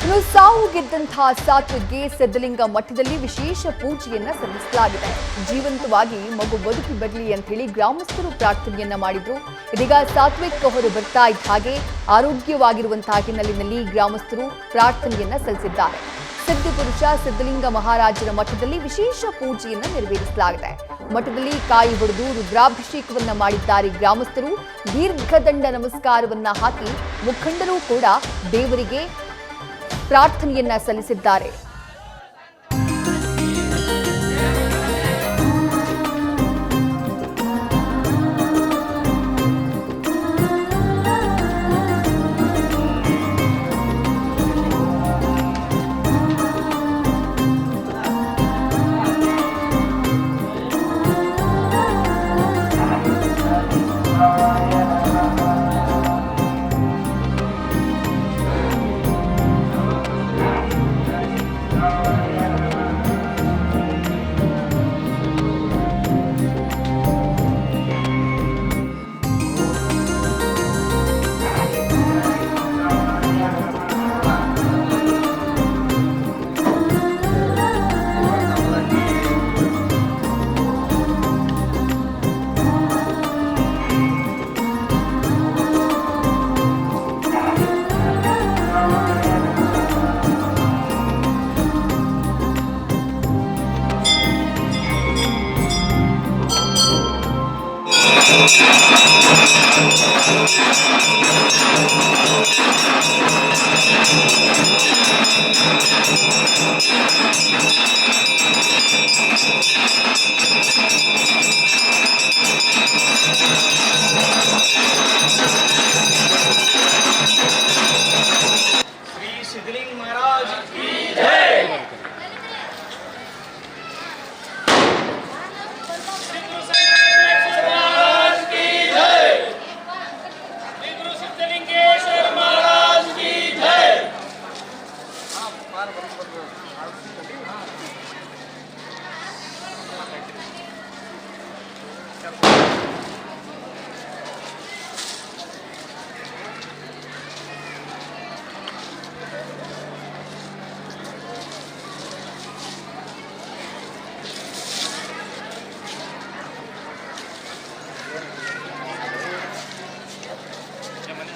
ಇನ್ನು ಸಾವು ಗೆದ್ದಂತಹ ಸಾತ್ವಿಕ್ಗೆ ಸಿದ್ಧಲಿಂಗ ಮಠದಲ್ಲಿ ವಿಶೇಷ ಪೂಜೆಯನ್ನ ಸಲ್ಲಿಸಲಾಗಿದೆ. ಜೀವಂತವಾಗಿ ಮಗು ಬದುಕಿ ಬರಲಿ ಅಂತ ಹೇಳಿ ಗ್ರಾಮಸ್ಥರು ಪ್ರಾರ್ಥನೆಯನ್ನ ಮಾಡಿದ್ರು. ಇದೀಗ ಸಾತ್ವಿಕ್ ಹೊರ ಬರ್ತಾ ಇದ್ದ ಹಾಗೆ ಆರೋಗ್ಯವಾಗಿರುವಂತಹ ಹಿನ್ನೆಲೆಯಲ್ಲಿ ಗ್ರಾಮಸ್ಥರು ಪ್ರಾರ್ಥನೆಯನ್ನ ಸಲ್ಲಿಸಿದ್ದಾರೆ. ಸಿದ್ಧಪುರುಷ ಸಿದ್ಧಲಿಂಗ ಮಹಾರಾಜರ ಮಠದಲ್ಲಿ ವಿಶೇಷ ಪೂಜೆಯನ್ನ ನೆರವೇರಿಸಲಾಗಿದೆ. ಮಠದಲ್ಲಿ ಕಾಯಿ ಹೊಡೆದು ರುದ್ರಾಭಿಷೇಕವನ್ನ ಮಾಡಿದ್ದಾರೆ ಗ್ರಾಮಸ್ಥರು. ದೀರ್ಘದಂಡ ನಮಸ್ಕಾರವನ್ನ ಹಾಕಿ ಮುಖಂಡರು ಕೂಡ ದೇವರಿಗೆ ಪ್ರಾರ್ಥನೆಯನ್ನ ಸಲ್ಲಿಸಿದ್ದಾರೆ.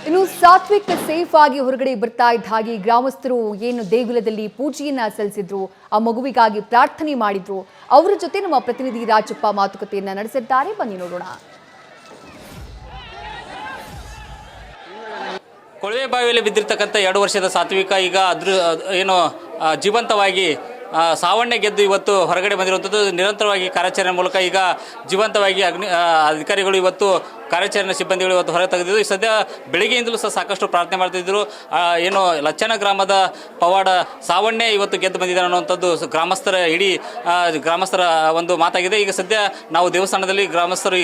ಇನ್ನು ಸಾತ್ವಿಕ್ ಸೇಫ್ ಆಗಿ ಹೊರಗಡೆ ಬರ್ತಾ ಇದ್ದ ಹಾಗೆ ಗ್ರಾಮಸ್ಥರು ಏನು ದೇಗುಲದಲ್ಲಿ ಪೂಜೆಯನ್ನ ಸಲ್ಲಿಸಿದ್ರು, ಆ ಮಗುವಿಗಾಗಿ ಪ್ರಾರ್ಥನೆ ಮಾಡಿದ್ರು. ಅವರ ಜೊತೆ ನಮ್ಮ ಪ್ರತಿನಿಧಿ ರಾಜಪ್ಪ ಮಾತುಕತೆಯನ್ನ ನಡೆಸಿದ್ದಾರೆ. ಬನ್ನಿ ನೋಡೋಣ. ಕೊಳವೆ ಬಾವಿಯಲ್ಲಿ ಬಿದ್ದಿರ್ತಕ್ಕಂಥ 2 ವರ್ಷದ ಸಾತ್ವಿಕ ಈಗ ಏನು ಜೀವಂತವಾಗಿ ಸಾವನ್ನೇ ಗೆದ್ದು ಇವತ್ತು ಹೊರಗಡೆ ಬಂದಿರುವಂಥದ್ದು. ನಿರಂತರವಾಗಿ ಕಾರ್ಯಾಚರಣೆ ಮೂಲಕ ಈಗ ಜೀವಂತವಾಗಿ ಅಧಿಕಾರಿಗಳು ಇವತ್ತು ಕಾರ್ಯಾಚರಣೆ ಸಿಬ್ಬಂದಿಗಳು ಇವತ್ತು ಹೊರ ತೆಗೆದಿದ್ದು. ಈ ಸದ್ಯ ಬೆಳಗ್ಗೆಯಿಂದಲೂ ಸಹ ಸಾಕಷ್ಟು ಪ್ರಾರ್ಥನೆ ಮಾಡ್ತಿದ್ರು. ಏನು ಲಚ್ಚಣ ಗ್ರಾಮದ ಪವಾಡ ಸಾವನ್ನೇ ಇವತ್ತು ಗೆದ್ದು ಬಂದಿದ್ದಾರೆ ಅನ್ನುವಂಥದ್ದು ಇಡೀ ಗ್ರಾಮಸ್ಥರ ಒಂದು ಮಾತಾಗಿದೆ. ಈಗ ಸದ್ಯ ನಾವು ದೇವಸ್ಥಾನದಲ್ಲಿ ಗ್ರಾಮಸ್ಥರು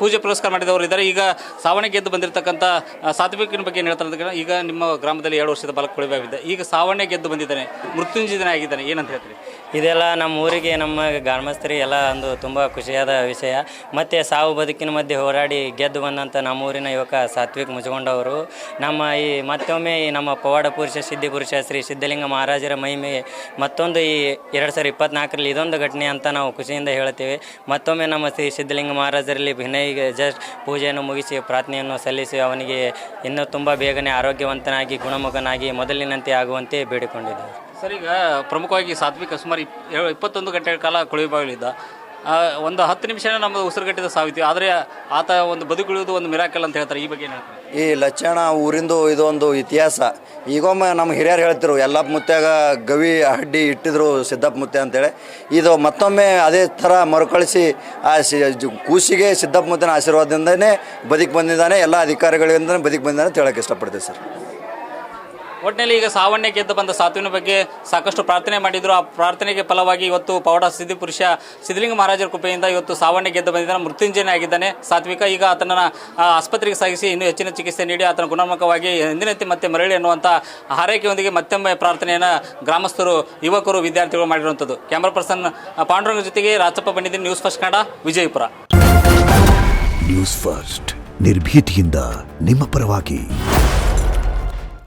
ಪೂಜೆ ಪುರಸ್ಕಾರ ಮಾಡಿದವರು ಇದ್ದಾರೆ. ಈಗ ಸಾವನ್ನೇ ಗೆದ್ದು ಬಂದಿರತಕ್ಕಂಥ ಸಾತ್ವಿಕನ ಬಗ್ಗೆ ಹೇಳ್ತಾರೆ. ಈಗ ನಿಮ್ಮ ಗ್ರಾಮದಲ್ಲಿ 2 ವರ್ಷದ ಬಾಲಕ ಕೊಳವೆ ಈಗ ಸಾವನ್ನೇ ಗೆದ್ದು ಬಂದಿದ್ದಾನೆ, ಮೃತ್ಯುಂಜಯನೇ ಆಗಿದ್ದಾನೆ, ಏನಂತ ಹೇಳ್ತೀರಿ? ಇದೆಲ್ಲ ನಮ್ಮ ಊರಿಗೆ, ನಮ್ಮ ಗ್ರಾಮಸ್ಥರಿಗೆ ಎಲ್ಲ ಒಂದು ತುಂಬ ಖುಷಿಯಾದ ವಿಷಯ. ಮತ್ತು ಸಾವು ಬದುಕಿನ ಮಧ್ಯೆ ಹೋರಾಡಿ ಗೆದ್ದು ಬಂದಂಥ ನಮ್ಮೂರಿನ ಯುವಕ ಸಾತ್ವಿಕ್ ಮುಜಗೊಂಡವರು ಈ ಮತ್ತೊಮ್ಮೆ ನಮ್ಮ ಪವಾಡ ಪುರುಷ ಸಿದ್ಧಿಪುರುಷ ಶ್ರೀ ಸಿದ್ಧಲಿಂಗ ಮಹಾರಾಜರ ಮಹಿಮೆ ಮತ್ತೊಂದು ಈ 2024ರಲ್ಲಿ ಇದೊಂದು ಘಟನೆ ಅಂತ ನಾವು ಖುಷಿಯಿಂದ ಹೇಳ್ತೇವೆ. ಮತ್ತೊಮ್ಮೆ ನಮ್ಮ ಶ್ರೀ ಸಿದ್ಧಲಿಂಗ ಮಹಾರಾಜರಲ್ಲಿ ವಿನಯಿಗೆ ಜಸ್ಟ್ ಪೂಜೆಯನ್ನು ಮುಗಿಸಿ ಪ್ರಾರ್ಥನೆಯನ್ನು ಸಲ್ಲಿಸಿ ಅವನಿಗೆ ಇನ್ನೂ ತುಂಬ ಬೇಗನೆ ಆರೋಗ್ಯವಂತನಾಗಿ ಗುಣಮುಖನಾಗಿ ಮೊದಲಿನಂತೆ ಆಗುವಂತೆ ಬೇಡಿಕೊಂಡಿದ್ದಾರೆ. ಸರ್, ಈಗ ಪ್ರಮುಖವಾಗಿ ಸಾತ್ವಿಕ ಸುಮಾರು 21 ಗಂಟೆಗಳ ಕಾಲ ಕೊಳವೆ ಬಾವಿಲಿದ್ದ. ಒಂದು 10 ನಿಮಿಷನೇ ನಮ್ಮದು ಉಸಿರುಗಟ್ಟಿದ ಸಾವಿತ್ತು. ಆದರೆ ಆತ ಒಂದು ಬದುಕುಳಿಯೋದು ಒಂದು ಮಿರಾಕಲ್ ಅಂತ ಹೇಳ್ತಾರೆ. ಈ ಬಗ್ಗೆ ಏನು ಹೇಳ್ತಾರೆ? ಈ ಲಚ್ಚಣ ಊರಿಂದು ಇದೊಂದು ಇತಿಹಾಸ. ಈಗೊಮ್ಮೆ ನಮ್ಮ ಹಿರಿಯರು ಹೇಳ್ತಿರು, ಯಲ್ಲಪ್ಪ ಮುತ್ಯಾಗ ಗವಿ ಹಡ್ಡಿ ಇಟ್ಟಿದ್ರು ಸಿದ್ದಪ್ಪ ಮುತ್ಯ ಅಂತೇಳಿ. ಇದು ಮತ್ತೊಮ್ಮೆ ಅದೇ ಥರ ಮರುಕಳಿಸಿ ಆ ಕೂಸಿಗೆ ಸಿದ್ದಪ್ಪ ಮುತ್ಯನ ಆಶೀರ್ವಾದದಿಂದನೇ ಬದುಕಿ ಬಂದಿದ್ದಾನೆ, ಎಲ್ಲ ಅಧಿಕಾರಿಗಳಿಂದನೇ ಬದುಕಿ ಬಂದಿದ್ದಾನೆ ಅಂತ ಹೇಳೋಕ್ಕೆ ಇಷ್ಟಪಡ್ತೀವಿ ಸರ್. ಒಟ್ಟಿನಲ್ಲಿ ಈಗ ಸಾವನ್ನೇ ಗೆದ್ದು ಬಂದ ಸಾತ್ವಿನ ಬಗ್ಗೆ ಸಾಕಷ್ಟು ಪ್ರಾರ್ಥನೆ ಮಾಡಿದ್ರು. ಆ ಪ್ರಾರ್ಥನೆಗೆ ಫಲವಾಗಿ ಇವತ್ತು ಪವಾಡ ಸಿದ್ಧಿಪುರುಷ ಸಿದ್ಧಲಿಂಗ ಮಹಾರಾಜರ ಕೃಪೆಯಿಂದ ಇವತ್ತು ಸಾವನ್ನೇ ಗೆದ್ದು ಬಂದಿದ್ದಾನೆ, ಮೃತ್ಯುಂಜಯನೇ ಆಗಿದ್ದಾನೆ ಸಾತ್ವಿಕ. ಈಗ ಆತನನ್ನು ಆಸ್ಪತ್ರೆಗೆ ಸಾಗಿಸಿ ಇನ್ನೂ ಹೆಚ್ಚಿನ ಚಿಕಿತ್ಸೆ ನೀಡಿ ಆತನ ಗುಣಮುಖವಾಗಿ ಎಂದಿನಂತೆ ಮತ್ತೆ ಮರಳಿ ಅನ್ನುವಂಥ ಹಾರೈಕೆಯೊಂದಿಗೆ ಮತ್ತೊಮ್ಮೆ ಪ್ರಾರ್ಥನೆಯನ್ನು ಗ್ರಾಮಸ್ಥರು, ಯುವಕರು, ವಿದ್ಯಾರ್ಥಿಗಳು ಮಾಡಿರುವಂಥದ್ದು. ಕ್ಯಾಮರಾ ಪರ್ಸನ್ ಪಾಂಡುರಂಗ ಜೊತೆಗೆ ರಾಚಪ್ಪ ಬಂದಿದ್ದೀನಿ, news first Kannada, Vijayapura. News first ನಿರ್ಭೀತಿಯಿಂದ ನಿಮ್ಮ ಪರವಾಗಿ.